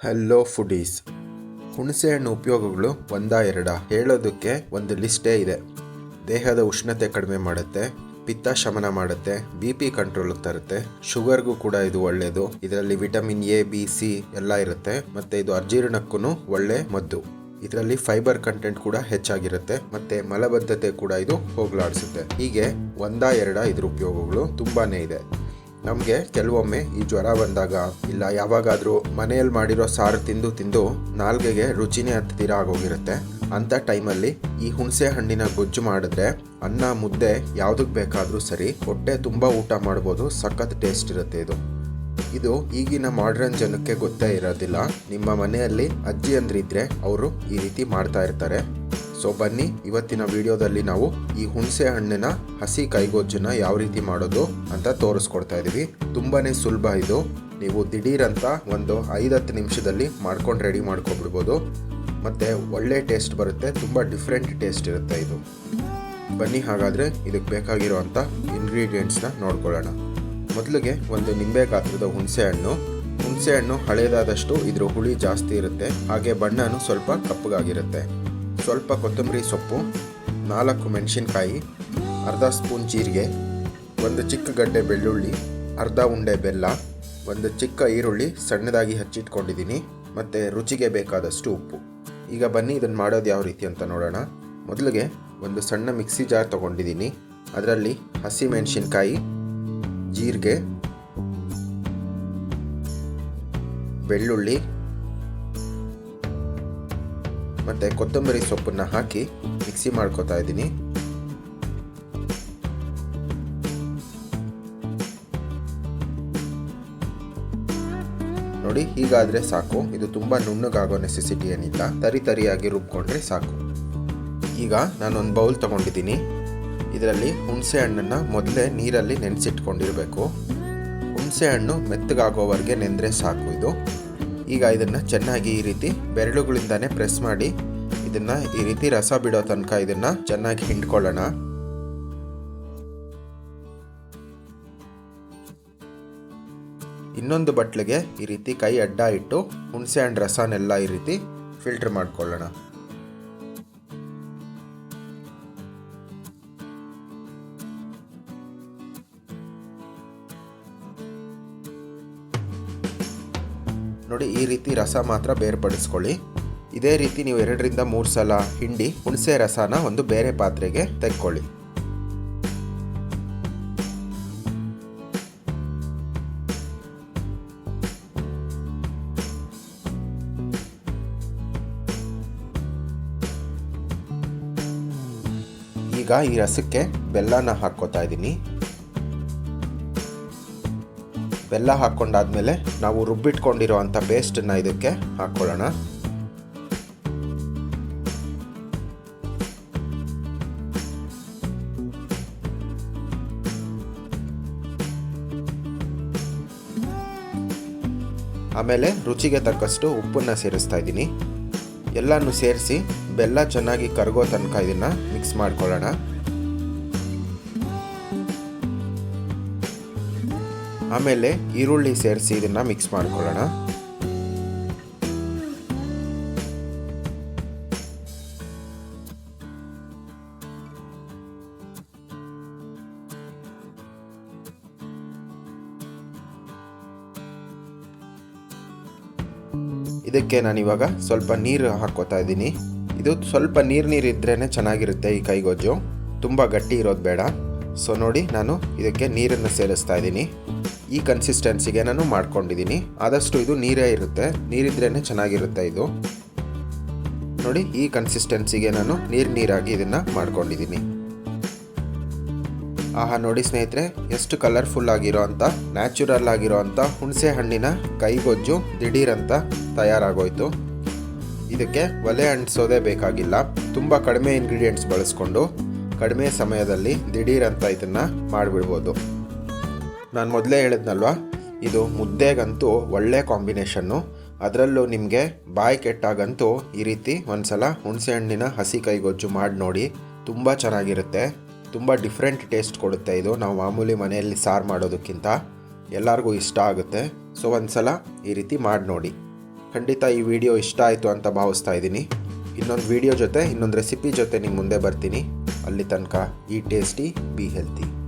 Hello foodies. ಹುಣಸೆಹಣ್ಣು ಉಪಯೋಗಗಳು ಒಂದಾ ಎರಡ ಹೇಳೋದಕ್ಕೆ ಒಂದು ಲಿಸ್ಟೇ ಇದೆ. ದೇಹದ ಉಷ್ಣತೆ ಕಡಿಮೆ ಮಾಡುತ್ತೆ, ಪಿತ್ತ ಶಮನ ಮಾಡುತ್ತೆ, BP ಕಂಟ್ರೋಲ್ಗೆ ತರುತ್ತೆ, ಶುಗರ್ಗೂ ಕೂಡ ಇದು ಒಳ್ಳೆಯದು. ಇದರಲ್ಲಿ ವಿಟಮಿನ್ A, B, C ಎಲ್ಲ ಇರುತ್ತೆ. ಮತ್ತು ಇದು ಅಜೀರ್ಣಕ್ಕೂ ಒಳ್ಳೆ ಮದ್ದು. ಇದರಲ್ಲಿ ಫೈಬರ್ ಕಂಟೆಂಟ್ ಕೂಡ ಹೆಚ್ಚಾಗಿರುತ್ತೆ ಮತ್ತು ಮಲಬದ್ಧತೆ ಕೂಡ ಇದು ಹೋಗಲಾಡಿಸುತ್ತೆ. ಹೀಗೆ ಒಂದಾ ಎರಡ ಇದ್ರ ಉಪಯೋಗಗಳು ತುಂಬಾ ಇದೆ. ನಮಗೆ ಕೆಲವೊಮ್ಮೆ ಈ ಜ್ವರ ಬಂದಾಗ ಇಲ್ಲ ಯಾವಾಗಾದರೂ ಮನೆಯಲ್ಲಿ ಮಾಡಿರೋ ಸಾರು ತಿಂದು ನಾಲ್ಗೆಗೆ ರುಚಿನೇ ಹತ್ತಿರ ಆಗೋಗಿರುತ್ತೆ. ಅಂಥ ಟೈಮಲ್ಲಿ ಈ ಹುಣಸೆ ಹಣ್ಣಿನ ಗೊಜ್ಜು ಮಾಡಿದ್ರೆ ಅನ್ನ ಮುದ್ದೆ ಯಾವುದಕ್ಕೆ ಬೇಕಾದರೂ ಸರಿ ಹೊಟ್ಟೆ ತುಂಬ ಊಟ ಮಾಡ್ಬೋದು. ಸಖತ್ ಟೇಸ್ಟ್ ಇರುತ್ತೆ ಇದು ಈಗಿನ ಮಾಡ್ರನ್ ಜನಕ್ಕೆ ಗೊತ್ತೇ ಇರೋದಿಲ್ಲ. ನಿಮ್ಮ ಮನೆಯಲ್ಲಿ ಅಜ್ಜಿ ಅಂದ್ರಿದ್ರೆ ಅವರು ಈ ರೀತಿ ಮಾಡ್ತಾ ಇರ್ತಾರೆ. ಸೊ ಬನ್ನಿ, ಇವತ್ತಿನ ವಿಡಿಯೋದಲ್ಲಿ ನಾವು ಈ ಹುಣಸೆ ಹಣ್ಣಿನ ಹಸಿ ಕೈಗೊಜ್ಜನ್ನ ಯಾವ ರೀತಿ ಮಾಡೋದು ಅಂತ ತೋರಿಸ್ಕೊಡ್ತಾ ಇದೀವಿ. ತುಂಬಾನೇ ಸುಲಭ ಇದು. ನೀವು ದಿಢೀರಂತ ಒಂದು 5-10 ನಿಮಿಷದಲ್ಲಿ ಮಾಡ್ಕೊಂಡು ರೆಡಿ ಮಾಡ್ಕೊಬಿಡ್ಬೋದು. ಮತ್ತೆ ಒಳ್ಳೆ ಟೇಸ್ಟ್ ಬರುತ್ತೆ, ತುಂಬ ಡಿಫ್ರೆಂಟ್ ಟೇಸ್ಟ್ ಇರುತ್ತೆ ಇದು. ಬನ್ನಿ ಹಾಗಾದರೆ ಇದಕ್ಕೆ ಬೇಕಾಗಿರುವಂಥ ಇಂಗ್ರೀಡಿಯೆಂಟ್ಸ್ನ ನೋಡ್ಕೊಳ್ಳೋಣ. ಮೊದಲಿಗೆ ಒಂದು ನಿಂಬೆ ಗಾತ್ರದ ಹುಣಸೆ ಹಣ್ಣು ಹಳೇದಾದಷ್ಟು ಇದ್ರ ಹುಳಿ ಜಾಸ್ತಿ ಇರುತ್ತೆ, ಹಾಗೆ ಬಣ್ಣನೂ ಸ್ವಲ್ಪ ಕಪ್ಪಗಾಗಿರುತ್ತೆ. ಸ್ವಲ್ಪ ಕೊತ್ತಂಬರಿ ಸೊಪ್ಪು, 4 ಮೆಣಸಿನ್ಕಾಯಿ, ಅರ್ಧ ಸ್ಪೂನ್ ಜೀರಿಗೆ, ಒಂದು ಚಿಕ್ಕ ಗಡ್ಡೆ ಬೆಳ್ಳುಳ್ಳಿ, ಅರ್ಧ ಉಂಡೆ ಬೆಲ್ಲ, ಒಂದು ಚಿಕ್ಕ ಈರುಳ್ಳಿ ಸಣ್ಣದಾಗಿ ಹಚ್ಚಿಟ್ಕೊಂಡಿದ್ದೀನಿ, ಮತ್ತು ರುಚಿಗೆ ಬೇಕಾದಷ್ಟು ಉಪ್ಪು. ಈಗ ಬನ್ನಿ ಇದನ್ನು ಮಾಡೋದು ಯಾವ ರೀತಿ ಅಂತ ನೋಡೋಣ. ಮೊದಲಿಗೆ ಒಂದು ಸಣ್ಣ ಮಿಕ್ಸಿ ಜಾರ್ ತೊಗೊಂಡಿದ್ದೀನಿ. ಅದರಲ್ಲಿ ಹಸಿ ಮೆಣಸಿನ್ಕಾಯಿ, ಜೀರಿಗೆ, ಬೆಳ್ಳುಳ್ಳಿ ಮತ್ತು ಕೊತ್ತಂಬರಿ ಸೊಪ್ಪನ್ನು ಹಾಕಿ ಮಿಕ್ಸಿ ಮಾಡ್ಕೊತಾ ಇದ್ದೀನಿ. ನೋಡಿ, ಹೀಗಾದರೆ ಸಾಕು. ಇದು ತುಂಬ ನುಣ್ಣಗಾಗೋ ನೆಸೆಸಿಟಿ ಏನಿಲ್ಲ, ತರಿಯಾಗಿ ರುಬ್ಕೊಂಡ್ರೆ ಸಾಕು. ಈಗ ನಾನೊಂದು ಬೌಲ್ ತೊಗೊಂಡಿದ್ದೀನಿ. ಇದರಲ್ಲಿ ಹುಣಸೆ ಹಣ್ಣನ್ನು ಮೊದಲೇ ನೀರಲ್ಲಿ ನೆನೆಸಿಟ್ಕೊಂಡಿರಬೇಕು. ಹುಣಸೆ ಹಣ್ಣು ಮೆತ್ತಗಾಗೋವರೆಗೆ ನೆಂದರೆ ಸಾಕು ಇದು. ಈಗ ಇದನ್ನು ಚೆನ್ನಾಗಿ ಈ ರೀತಿ ಬೆರಳುಗಳಿಂದಾನೇ ಪ್ರೆಸ್ ಮಾಡಿ ಇದನ್ನು ಈ ರೀತಿ ರಸ ಬಿಡೋ ತನಕ ಇದನ್ನು ಚೆನ್ನಾಗಿ ಹಿಂಡ್ಕೊಳ್ಳೋಣ. ಇನ್ನೊಂದು ಬಟ್ಲಿಗೆ ಈ ರೀತಿ ಕೈ ಅಡ್ಡ ಇಟ್ಟು ಹುಣಸೆ ಹಣ್ಣು ರಸನೆಲ್ಲ ಈ ರೀತಿ ಫಿಲ್ಟರ್ ಮಾಡ್ಕೊಳ್ಳೋಣ. ನೋಡಿ, ಈ ರೀತಿ ರಸ ಮಾತ್ರ ಬೇರ್ಪಡಿಸ್ಕೊಳ್ಳಿ. ಇದೇ ರೀತಿ ನೀವು 2-3 ಸಲ ಹಿಂಡಿ ಹುಣಸೆ ರಸನ ಒಂದು ಬೇರೆ ಪಾತ್ರೆಗೆ ತೆಕ್ಕೊಳ್ಳಿ. ಈಗ ಈ ರಸಕ್ಕೆ ಬೆಲ್ಲನ ಹಾಕ್ಕೋತಾ ಇದ್ದೀನಿ. ಬೆಲ್ಲ ಹಾಕ್ಕೊಂಡಾದ್ಮೇಲೆ ನಾವು ರುಬ್ಬಿಟ್ಕೊಂಡಿರೋ ಅಂಥ ಪೇಸ್ಟನ್ನು ಇದಕ್ಕೆ ಹಾಕ್ಕೊಳ್ಳೋಣ. ಆಮೇಲೆ ರುಚಿಗೆ ತಕ್ಕಷ್ಟು ಉಪ್ಪನ್ನು ಸೇರಿಸ್ತಾ ಇದ್ದೀನಿ. ಎಲ್ಲನೂ ಸೇರಿಸಿ ಬೆಲ್ಲ ಚೆನ್ನಾಗಿ ಕರಗೋ ತನಕ ಇದನ್ನು ಮಿಕ್ಸ್ ಮಾಡ್ಕೊಳ್ಳೋಣ. ಆಮೇಲೆ ಈರುಳ್ಳಿ ಸೇರಿಸಿ ಇದನ್ನು ಮಿಕ್ಸ್ ಮಾಡ್ಕೊಳ್ಳೋಣ. ಇದಕ್ಕೆ ನಾನಿವಾಗ ಸ್ವಲ್ಪ ನೀರು ಹಾಕ್ಕೋತಾ ಇದ್ದೀನಿ. ಇದು ಸ್ವಲ್ಪ ನೀರಿದ್ರೇ ಚೆನ್ನಾಗಿರುತ್ತೆ ಈ ಕೈಗೊಜ್ಜು, ತುಂಬ ಗಟ್ಟಿ ಇರೋದು ಬೇಡ. ಸೊ ನೋಡಿ, ನಾನು ಇದಕ್ಕೆ ನೀರನ್ನು ಸೇರಿಸ್ತಾ ಇದ್ದೀನಿ. ಈ ಕನ್ಸಿಸ್ಟೆನ್ಸಿಗೆ ನಾನು ಮಾಡ್ಕೊಂಡಿದ್ದೀನಿ. ಆದಷ್ಟು ಇದು ನೀರೇ ಇರುತ್ತೆ, ನೀರಿದ್ರೇ ಚೆನ್ನಾಗಿರುತ್ತೆ ಇದು. ನೋಡಿ, ಈ ಕನ್ಸಿಸ್ಟೆನ್ಸಿಗೆ ನಾನು ನೀರಾಗಿ ಇದನ್ನು ಮಾಡ್ಕೊಂಡಿದ್ದೀನಿ. ಆಹಾ, ನೋಡಿ ಸ್ನೇಹಿತರೆ, ಎಷ್ಟು ಕಲರ್ಫುಲ್ ಆಗಿರೋ ಅಂಥ ನ್ಯಾಚುರಲ್ ಆಗಿರೋ ಅಂಥ ಹುಣಸೆ ಹಣ್ಣಿನ ಕೈಗೊಜ್ಜು ದಿಢೀರಂತ ತಯಾರಾಗೋಯ್ತು. ಇದಕ್ಕೆ ಒಲೆ ಅಂಟಿಸೋದೇ ಬೇಕಾಗಿಲ್ಲ. ತುಂಬ ಕಡಿಮೆ ಇಂಗ್ರೀಡಿಯೆಂಟ್ಸ್ ಬಳಸ್ಕೊಂಡು ಕಡಿಮೆ ಸಮಯದಲ್ಲಿ ದಿಢೀರಂತ ಇದನ್ನು ಮಾಡಿಬಿಡ್ಬೋದು. ನಾನು ಮೊದಲೇ ಹೇಳಿದ್ನಲ್ವ, ಇದು ಮುದ್ದೆಗಂತೂ ಒಳ್ಳೆ ಕಾಂಬಿನೇಷನ್ನು. ಅದರಲ್ಲೂ ನಿಮಗೆ ಬಾಯಿ ಕೆಟ್ಟಾಗಂತೂ ಈ ರೀತಿ ಒಂದ್ಸಲ ಹುಣಸೆ ಹಣ್ಣಿನ ಹಸಿ ಕೈಗೊಜ್ಜು ಮಾಡಿ ನೋಡಿ, ತುಂಬ ಚೆನ್ನಾಗಿರುತ್ತೆ. ತುಂಬ ಡಿಫ್ರೆಂಟ್ ಟೇಸ್ಟ್ ಕೊಡುತ್ತೆ ಇದು. ನಾವು ಮಾಮೂಲಿ ಮನೆಯಲ್ಲಿ ಸಾರು ಮಾಡೋದಕ್ಕಿಂತ ಎಲ್ಲರಿಗೂ ಇಷ್ಟ ಆಗುತ್ತೆ. ಸೊ ಒಂದ್ಸಲ ಈ ರೀತಿ ಮಾಡಿ ನೋಡಿ. ಖಂಡಿತ ಈ ವಿಡಿಯೋ ಇಷ್ಟ ಆಯಿತು ಅಂತ ಭಾವಿಸ್ತಾ ಇದ್ದೀನಿ. ಇನ್ನೊಂದು ವಿಡಿಯೋ ಜೊತೆ ಇನ್ನೊಂದು ರೆಸಿಪಿ ಜೊತೆ ನಿಮ್ಮ ಮುಂದೆ ಬರ್ತೀನಿ. ಅಲ್ಲಿ ತನಕ ಈ ಟೇಸ್ಟಿ ಬಿ ಹೆಲ್ತಿ.